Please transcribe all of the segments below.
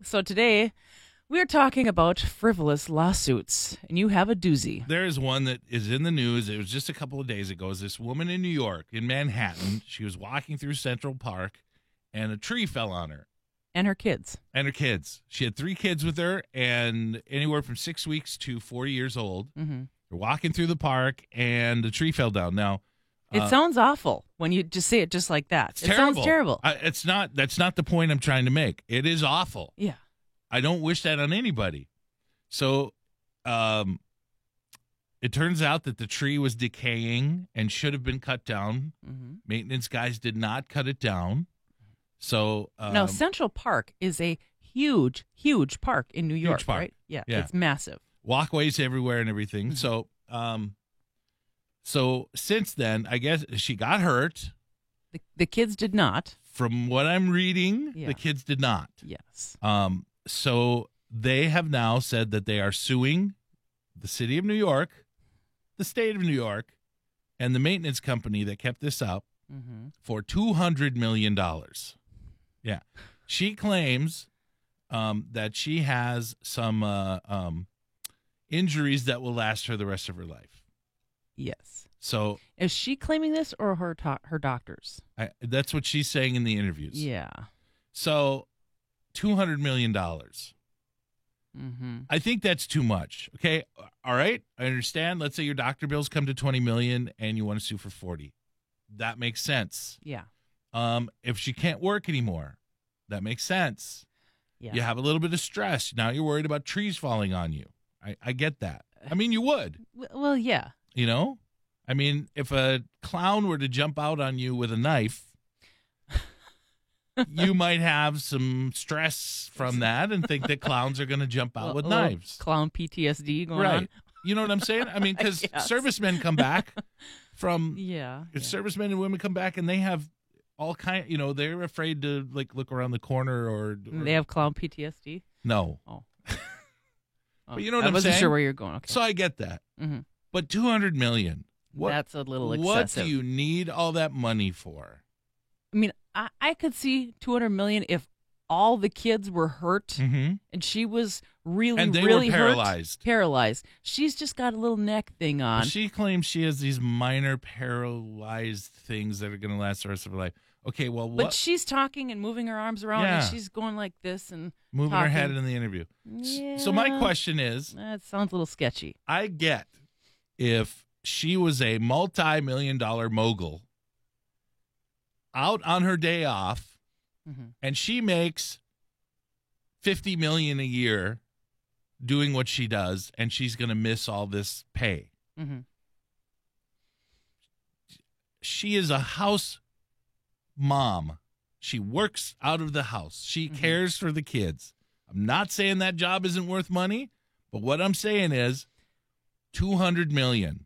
So today we're talking about frivolous lawsuits, and you have a doozy. There is one that is in the news. It was just a couple of days ago. This woman in New York, in Manhattan, she was walking through Central Park, and a tree fell on her And her kids. and her kids. She had 3 kids with her, and anywhere from 6 weeks to 4 years old. Mm-hmm. They're walking through the park, and the tree fell down. Now, It sounds awful when you just say it just like that. it's It terrible. sounds terrible. It's not. That's not the point I'm trying to make. It is awful. Yeah. I don't wish that on anybody. So, it turns out that the tree was decaying and should have been cut down. Mm-hmm. Maintenance guys did not cut it down. So, Now, Central Park is a huge, huge park in New York, park. right? Yeah, Yeah. it's massive. walkways everywhere and everything. Mm-hmm. So since then, I guess she got hurt. The kids did not. From what I'm reading, Yeah. the kids did not. Yes. So they have now said that they are suing the city of New York, the state of New York, and the maintenance company that kept this up Mm-hmm. for $200 million. Yeah. She claims that she has some injuries that will last her the rest of her life. Yes. So Is she claiming this or her doctors? that's what she's saying in the interviews. Yeah. So $200 million. Mm-hmm. I think that's too much. Okay. All right. I understand. Let's say your doctor bills come to $20 million and you want to sue for 40. That makes sense. Yeah. If she can't work anymore, that makes sense. Yeah. You have a little bit of stress. Now you're worried about trees falling on you. I get that. I mean, you would, Well, yeah. you know? I mean, if a clown were to jump out on you with a knife, you might have some stress from that and think that clowns are going to jump out with A little knives. Clown PTSD going Right. on. You know what I'm saying? I mean, because Yes. servicemen come back from Yeah. servicemen and women come back and they have all kind. They're afraid to like look around the corner or They have clown PTSD. no. Oh. But you know what I I'm wasn't saying? sure where you're going. Okay. So I get that. Mhm. But $200 million. What? That's a little What excessive. do you need all that money for? I mean, I could see $200 million if all the kids were hurt Mm-hmm. and she was really, And they really were hurt. paralyzed. Paralyzed. She's just got a little neck thing on. She claims she has these minor paralyzed things that are going to last the rest of her life. Okay, well, But what? she's talking and moving her arms around, Yeah. and she's going like this and Moving her talking. head in the interview. Yeah. So my question is, That sounds a little sketchy. I get if she was a multi-million-dollar mogul out on her day off Mhm. and she makes $50 million a year doing what she does and she's going to miss all this pay. Mhm. She is a house mom. She works out of the house. She cares for the kids. I'm not saying that job isn't worth money, but what I'm saying is $200 million.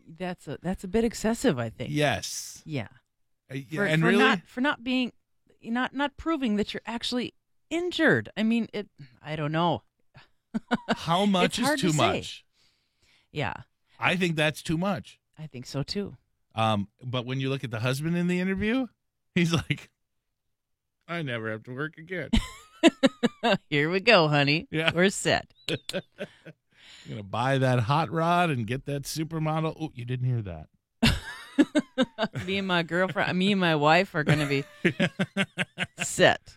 That's a bit excessive, I think. Yes. Yeah. And really, not proving that you're actually injured. I mean, I don't know. how much It's hard is to too say. much? Yeah, I think that's too much. I think so too. But when you look at the husband in the interview, he's like, I never have to work again. Here we go, honey. Yeah. We're set. I'm going to buy that hot rod and get that supermodel. Oh, you didn't hear that. Me and my wife are going to be set.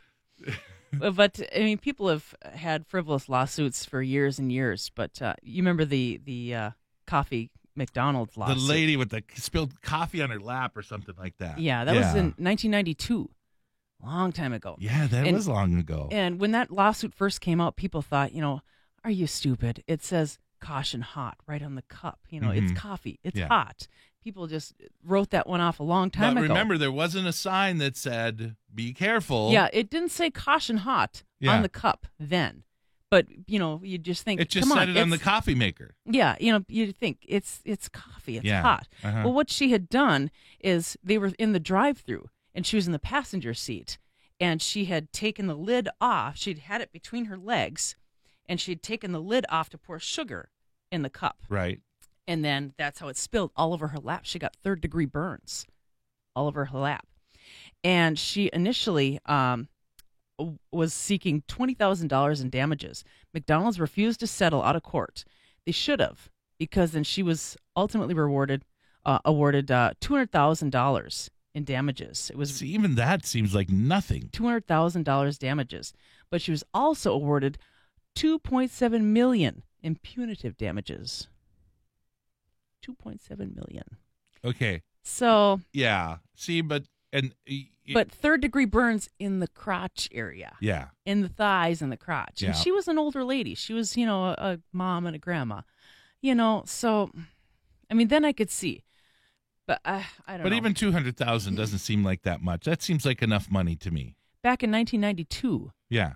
But I mean, people have had frivolous lawsuits for years and years. But you remember the coffee McDonald's The lawsuit? lady with the spilled coffee on her lap or something like that. Yeah, that was in 1992, long time ago. Yeah, that And- was long ago. And when that lawsuit first came out, people thought, are you stupid? It says caution hot right on the cup. It's coffee. It's Yeah. hot. People just wrote that one off a long time But ago. remember, there wasn't a sign that said, be careful. Yeah, it didn't say caution hot Yeah. on the cup then. But, you just think, It just come said on, it on the it's- coffee maker. Yeah, you think it's coffee, it's Yeah. hot. Uh-huh. Well, what she had done is they were in the drive-through and she was in the passenger seat and she had taken the lid off. She'd had it between her legs and she'd taken the lid off to pour sugar in the cup. Right. And then that's how it spilled all over her lap. She got third-degree burns all over her lap. And she initially was seeking $20,000 in damages. McDonald's refused to settle out of court. They should have, because then she was ultimately awarded $200,000 in damages. It was See, even that seems like nothing. $200,000 damages, but she was also awarded $2.7 million in punitive damages. $2.7 million. Okay. So, Yeah. See, but third-degree burns in the crotch area, yeah. in the thighs and the crotch. Yeah. And she was an older lady. She was, a mom and a grandma. So, I mean, then I could see. But I don't know. But even $200,000 doesn't seem like that much. That seems like enough money to me. Back in 1992. Yeah.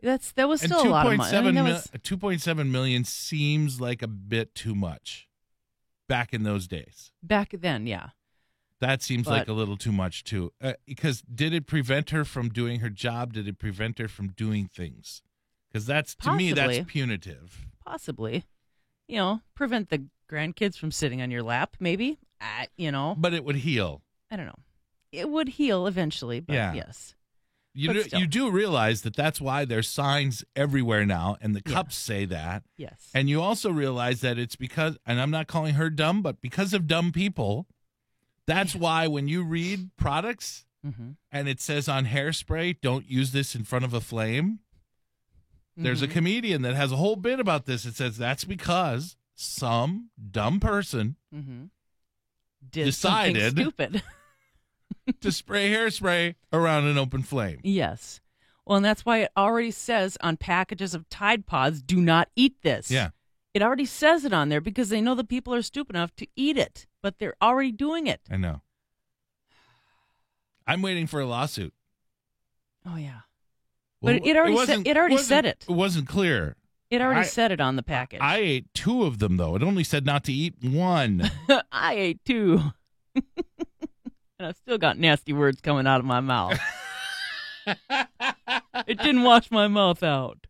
That was still a lot of money. $2.7 million seems like a bit too much back in those days. Back then, yeah. That seems like a little too much, too. Because did it prevent her from doing her job? Did it prevent her from doing things? Because to me, that's punitive. Possibly. Prevent the grandkids from sitting on your lap, maybe. But it would heal. I don't know. It would heal eventually, but yes. You do realize that that's why there's signs everywhere now, and the cups say that. Yes. And you also realize that it's because, and I'm not calling her dumb, but because of dumb people, that's why when you read products and it says on hairspray, don't use this in front of a flame, there's a comedian that has a whole bit about this. It says that's because some dumb person decided stupid. to spray hairspray around an open flame. Yes. Well, and that's why it already says on packages of Tide Pods, do not eat this. Yeah. It already says it on there because they know the people are stupid enough to eat it, but they're already doing it. I know. I'm waiting for a lawsuit. Oh, yeah. Well, but it already said it. It wasn't clear. It already said it on the package. I ate 2 of them, though. It only said not to eat 1. I ate 2. And I've still got nasty words coming out of my mouth. It didn't wash my mouth out.